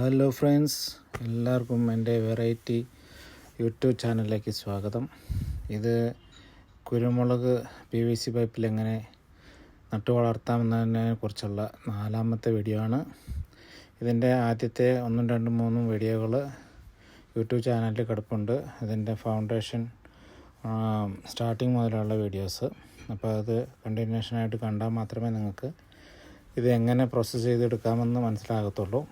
Hello friends, എല്ലാവർക്കും എൻ്റെ variety YouTube ചാനലിലേക്ക് സ്വാഗതം. ഇത് കുരുമുളക് PVC പൈപ്പിൽ എങ്ങനെ നട്ടു വളർത്താമെന്നതിനെ കുറിച്ചുള്ള 4ാമത്തെ വീഡിയോ ആണ്. ഇതിൻ്റെ ആദ്യത്തെ 1, 2, 3 വീഡിയോകൾ യൂട്യൂബ് ചാനലിൽ കിടപ്പുണ്ട്. ഇതിൻ്റെ ഫൗണ്ടേഷൻ സ്റ്റാർട്ടിങ് മുതലുള്ള വീഡിയോസ്. അപ്പോൾ അത് കണ്ടിന്യൂഷനായിട്ട് കണ്ടാൽ മാത്രമേ നിങ്ങൾക്ക് ഇത് എങ്ങനെ പ്രോസസ്സ് ചെയ്തെടുക്കാമെന്ന് മനസ്സിലാകത്തുള്ളൂ.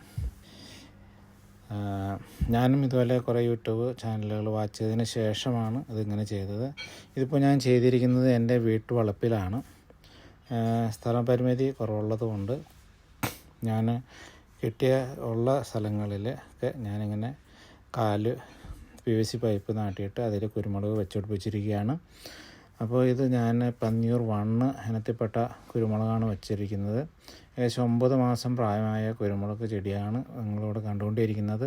ഞാനും ഇതുപോലെ കുറേ യൂട്യൂബ് ചാനലുകൾ വാച്ച് ചെയ്തതിന് ശേഷമാണ് ഇതിങ്ങനെ ചെയ്തത്. ഇതിപ്പോൾ ഞാൻ ചെയ്തിരിക്കുന്നത് എൻ്റെ വീട്ടുവളപ്പിലാണ്. സ്ഥലപരിമിതി കുറവുള്ളത് കൊണ്ട് ഞാൻ ഉള്ള സ്ഥലങ്ങളിലൊക്കെ ഞാനിങ്ങനെ 4 PVC പൈപ്പ് നാട്ടിയിട്ട് അതിൽ കുരുമുളക് വെച്ചുപിടിപ്പിച്ചിരിക്കുകയാണ്. അപ്പോൾ ഇത് ഞാൻ പന്നിയൂർ 1 ഇനത്തിൽപ്പെട്ട കുരുമുളകാണ് വച്ചിരിക്കുന്നത്. ഏകദേശം 9 മാസം പ്രായമായ കുരുമുളക് ചെടിയാണ് നിങ്ങളിവിടെ കണ്ടുകൊണ്ടിരിക്കുന്നത്.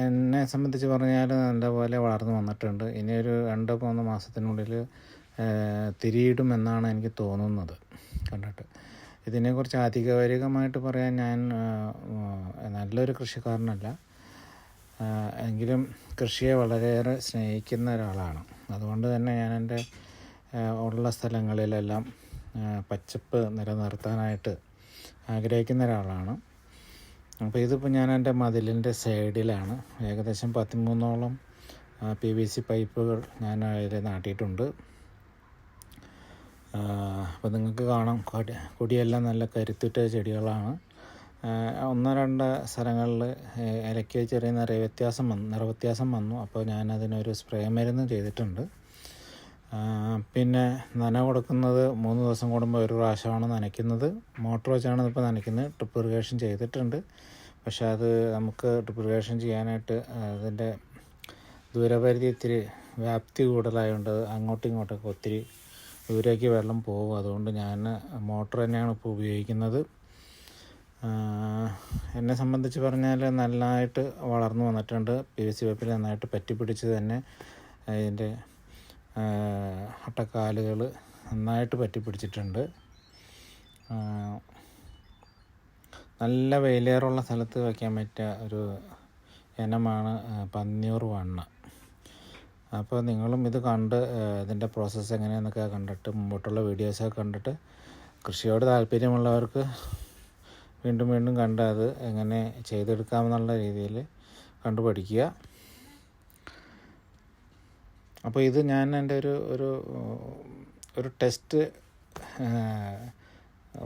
എന്നെ സംബന്ധിച്ച് പറഞ്ഞാൽ നല്ലപോലെ വളർന്നു വന്നിട്ടുണ്ട്. ഇനി ഒരു 2-3 മാസത്തിനുള്ളിൽ തിരിയിടുമെന്നാണ് എനിക്ക് തോന്നുന്നത് കണ്ടിട്ട്. ഇതിനെക്കുറിച്ച് ആധികാരികമായിട്ട് പറയാൻ ഞാൻ നല്ലൊരു കൃഷിക്കാരനല്ല, എങ്കിലും കൃഷിയെ വളരെയേറെ സ്നേഹിക്കുന്ന ഒരാളാണ്. അതുകൊണ്ട് തന്നെ ഞാൻ എൻ്റെ ഉള്ള സ്ഥലങ്ങളിലെല്ലാം പച്ചപ്പ് നിലനിർത്താനായിട്ട് ആഗ്രഹിക്കുന്ന ഒരാളാണ്. അപ്പോൾ ഇതിപ്പോൾ ഞാൻ എൻ്റെ മതിലിൻ്റെ സൈഡിലാണ് ഏകദേശം 13ഓളം PVC പൈപ്പുകൾ ഞാൻ അതിൽ നാട്ടിയിട്ടുണ്ട്. അപ്പോൾ നിങ്ങൾക്ക് കാണാം, കൊടിയെല്ലാം നല്ല കരുത്തുറ്റ ചെടികളാണ്. 1-2 സ്ഥലങ്ങളിൽ ഇലയ്ക്ക് ചെറിയ നിറവ്യത്യാസം വന്നു. അപ്പോൾ ഞാനതിനൊരു സ്പ്രേ മരുന്ന് ചെയ്തിട്ടുണ്ട്. പിന്നെ നന കൊടുക്കുന്നത് 3 ദിവസം കൂടുമ്പോൾ ഒരു പ്രാവശ്യമാണ് നനയ്ക്കുന്നത്. മോട്ടോർ വെച്ചാണ് ഇപ്പോൾ നനയ്ക്കുന്നത്. ട്രിപ്പ് ഇറിഗേഷൻ ചെയ്തിട്ടുണ്ട്. പക്ഷേ അത് നമുക്ക് ട്രിപ്പ് ഇറിഗേഷൻ ചെയ്യാനായിട്ട് അതിൻ്റെ ദൂരപരിധി ഇത്തിരി വ്യാപ്തി കൂടുതലായതുകൊണ്ട് അങ്ങോട്ടും ഇങ്ങോട്ടൊക്കെ ഒത്തിരി ദൂരേക്ക് വെള്ളം പോകും. അതുകൊണ്ട് ഞാൻ മോട്ടോർ തന്നെയാണ് ഇപ്പോൾ ഉപയോഗിക്കുന്നത്. എന്നെ സംബന്ധിച്ച് പറഞ്ഞാൽ നല്ലതായിട്ട് വളർന്നു വന്നിട്ടുണ്ട്. PVC പൈപ്പിൽ നന്നായിട്ട് പറ്റിപ്പിടിച്ച് തന്നെ അതിൻ്റെ അട്ടക്കാലുകൾ നന്നായിട്ട് പറ്റിപ്പിടിച്ചിട്ടുണ്ട്. നല്ല വെയിലേറുള്ള സ്ഥലത്ത് വയ്ക്കാൻ പറ്റിയ ഒരു ഇനമാണ് പന്നിയൂർ 1. അപ്പോൾ നിങ്ങളും ഇത് കണ്ട് ഇതിൻ്റെ പ്രോസസ്സ് എങ്ങനെയാണെന്നൊക്കെ കണ്ടിട്ട്, മുമ്പോട്ടുള്ള വീഡിയോസൊക്കെ കണ്ടിട്ട് കൃഷിയോട് താല്പര്യമുള്ളവർക്ക് വീണ്ടും കണ്ട് അത് എങ്ങനെ ചെയ്തെടുക്കാമെന്നുള്ള രീതിയിൽ കണ്ടുപഠിക്കുക. അപ്പോൾ ഇത് ഞാൻ എൻ്റെ ഒരു ടെസ്റ്റ്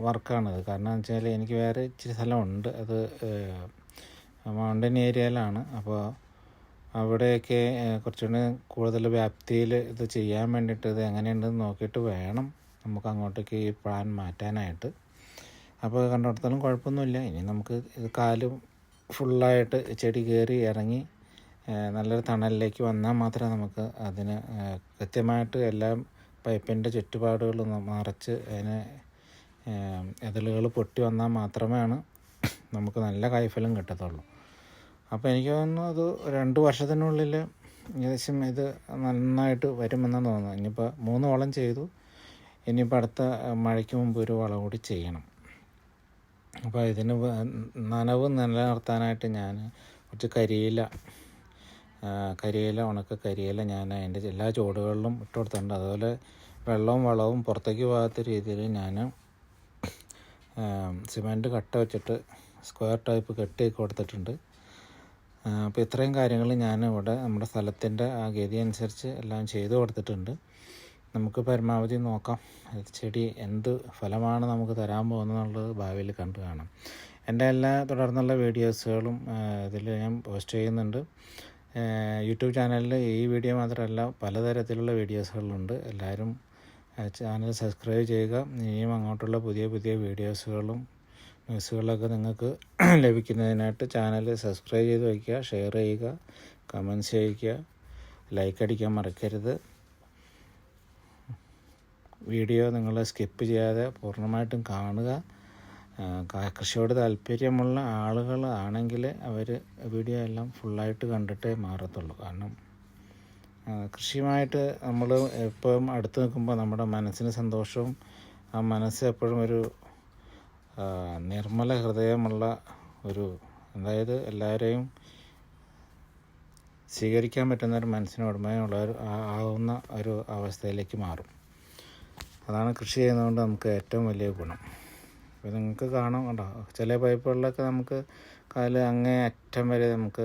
വർക്കാണിത്. കാരണം എന്ന് വെച്ചാൽ എനിക്ക് വേറെ ഇച്ചിരി സ്ഥലമുണ്ട്. അത് മൗണ്ടൻ ഏരിയയിലാണ്. അപ്പോൾ അവിടെയൊക്കെ കുറച്ചുകൂടി കൂടുതൽ വ്യാപ്തിയിൽ ഇത് ചെയ്യാൻ വേണ്ടിയിട്ട് ഇത് എങ്ങനെയുണ്ടെന്ന് നോക്കിയിട്ട് വേണം നമുക്ക് അങ്ങോട്ടേക്ക് ഈ പ്ലാൻ മാറ്റാനായിട്ട്. അപ്പോൾ കണ്ടിടത്തോളം കുഴപ്പമൊന്നുമില്ല. ഇനി നമുക്ക് ഇത് കാലും ഫുള്ളായിട്ട് ചെടി കയറി ഇറങ്ങി നല്ലൊരു തണലിലേക്ക് വന്നാൽ മാത്രമേ നമുക്ക് അതിന് കൃത്യമായിട്ട് എല്ലാം പൈപ്പിൻ്റെ ചുറ്റുപാടുകളും മറച്ച് അതിന് എതളുകൾ പൊട്ടി വന്നാൽ മാത്രമാണ് നമുക്ക് നല്ല കായ്ഫലം കിട്ടത്തുള്ളൂ. അപ്പോൾ എനിക്ക് തോന്നുന്നു അത് 2 വർഷത്തിനുള്ളിൽ ഏകദേശം ഇത് നന്നായിട്ട് വരുമെന്നാണ് തോന്നുന്നത്. ഇനിയിപ്പോൾ 3 വളം ചെയ്തു. ഇനിയിപ്പോൾ അടുത്ത മഴയ്ക്ക് മുമ്പ് ഒരു വളം കൂടി ചെയ്യണം. അപ്പോൾ ഇതിന് നനവ് നിലനിർത്താനായിട്ട് ഞാൻ കുറച്ച് ഉണക്ക കരിയില ഞാൻ അതിൻ്റെ എല്ലാ ചുവടുകളിലും ഇട്ട് കൊടുത്തിട്ടുണ്ട്. അതുപോലെ വെള്ളവും വളവും പുറത്തേക്ക് പോകാത്ത രീതിയിൽ ഞാൻ സിമൻറ്റ് കട്ട വെച്ചിട്ട് സ്ക്വയർ ടൈപ്പ് കെട്ടി കൊടുത്തിട്ടുണ്ട്. അപ്പോൾ ഇത്രയും കാര്യങ്ങൾ ഞാൻ ഇവിടെ നമ്മുടെ സ്ഥലത്തിൻ്റെ ആ ഗതി അനുസരിച്ച് എല്ലാം ചെയ്തു കൊടുത്തിട്ടുണ്ട്. നമുക്ക് പരമാവധി നോക്കാം ചെടി എന്ത് ഫലമാണ് നമുക്ക് തരാൻ പോകുന്നതെന്നുള്ളത് ഭാവിയിൽ കണ്ടു കാണാം. എൻ്റെ എല്ലാ തുടർന്നുള്ള വീഡിയോസുകളും ഇതിൽ ഞാൻ പോസ്റ്റ് ചെയ്യുന്നുണ്ട്. യൂട്യൂബ് ചാനലിൽ ഈ വീഡിയോ മാത്രമല്ല പലതരത്തിലുള്ള വീഡിയോസുകളുണ്ട്. എല്ലാവരും ചാനൽ സബ്സ്ക്രൈബ് ചെയ്യുക. ഇനിയും അങ്ങോട്ടുള്ള പുതിയ വീഡിയോസുകളും ന്യൂസുകളൊക്കെ നിങ്ങൾക്ക് ലഭിക്കുന്നതിനായിട്ട് ചാനൽ സബ്സ്ക്രൈബ് ചെയ്ത് വയ്ക്കുക, ഷെയർ ചെയ്യുക, കമൻറ്റ്സ് ചെയ്യിക്കുക, ലൈക്ക് അടിക്കാൻ മറക്കരുത്. വീഡിയോ നിങ്ങൾ സ്കിപ്പ് ചെയ്യാതെ പൂർണ്ണമായിട്ടും കാണുക. കൃഷിയോട് താല്പര്യമുള്ള ആളുകൾ ആണെങ്കിൽ അവർ വീഡിയോ എല്ലാം ഫുള്ളായിട്ട് കണ്ടിട്ടേ മാറത്തുള്ളൂ. കാരണം കൃഷിയുമായിട്ട് നമ്മൾ എപ്പോഴും അടുത്ത് നിൽക്കുമ്പോൾ നമ്മുടെ മനസ്സിന് സന്തോഷവും ആ മനസ്സ് എപ്പോഴും ഒരു നിർമ്മല ഹൃദയമുള്ള ഒരു അതായത് എല്ലാവരെയും സ്വീകരിക്കാൻ പറ്റുന്ന ഒരു മനസ്സിന് ഉടമയുള്ള ആവുന്ന ഒരു അവസ്ഥയിലേക്ക് മാറും. അതാണ് കൃഷി ചെയ്യുന്നതുകൊണ്ട് നമുക്ക് ഏറ്റവും വലിയ ഗുണം. അപ്പോൾ നിങ്ങൾക്ക് കാണാം കേട്ടോ, ചില പൈപ്പുകളിലൊക്കെ നമുക്ക് അങ്ങേ അറ്റം വരെ നമുക്ക്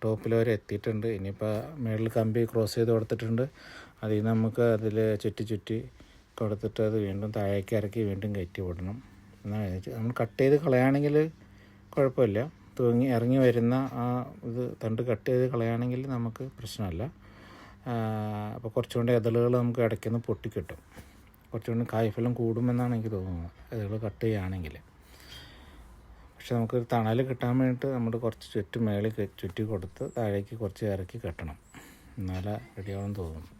ടോപ്പിൽ വരെ എത്തിയിട്ടുണ്ട്. ഇനിയിപ്പോൾ മേളിൽ കമ്പി ക്രോസ് ചെയ്ത് കൊടുത്തിട്ടുണ്ട്. അതിൽ നിന്ന് നമുക്ക് അതിൽ ചുറ്റി കൊടുത്തിട്ട് അത് വീണ്ടും താഴേക്ക് ഇറക്കി വീണ്ടും കയറ്റി വിടണം. നമ്മൾ കട്ട് ചെയ്ത് കളയുകയാണെങ്കിൽ കുഴപ്പമില്ല. ഇറങ്ങി വരുന്ന ആ ഇത് തണ്ട് കട്ട് ചെയ്ത് കളയുകയാണെങ്കിൽ നമുക്ക് പ്രശ്നമല്ല. അപ്പോൾ കുറച്ചുകൊണ്ട് ഇതളുകൾ നമുക്ക് ഇടയ്ക്കൊന്ന് പൊട്ടിക്കിട്ടും. കുറച്ചുകൊണ്ട് കായ്ഫലം കൂടുമെന്നാണ് എനിക്ക് തോന്നുന്നത് ഇതൾ കട്ട് ചെയ്യുകയാണെങ്കിൽ. പക്ഷെ നമുക്കൊരു തണൽ കിട്ടാൻ വേണ്ടിയിട്ട് നമ്മൾ കുറച്ച് മേളിൽ ചുറ്റി കൊടുത്ത് താഴേക്ക് കുറച്ച് ഇറക്കി കെട്ടണം, എന്നാലേ റെഡിയാവുമെന്ന് തോന്നുന്നു.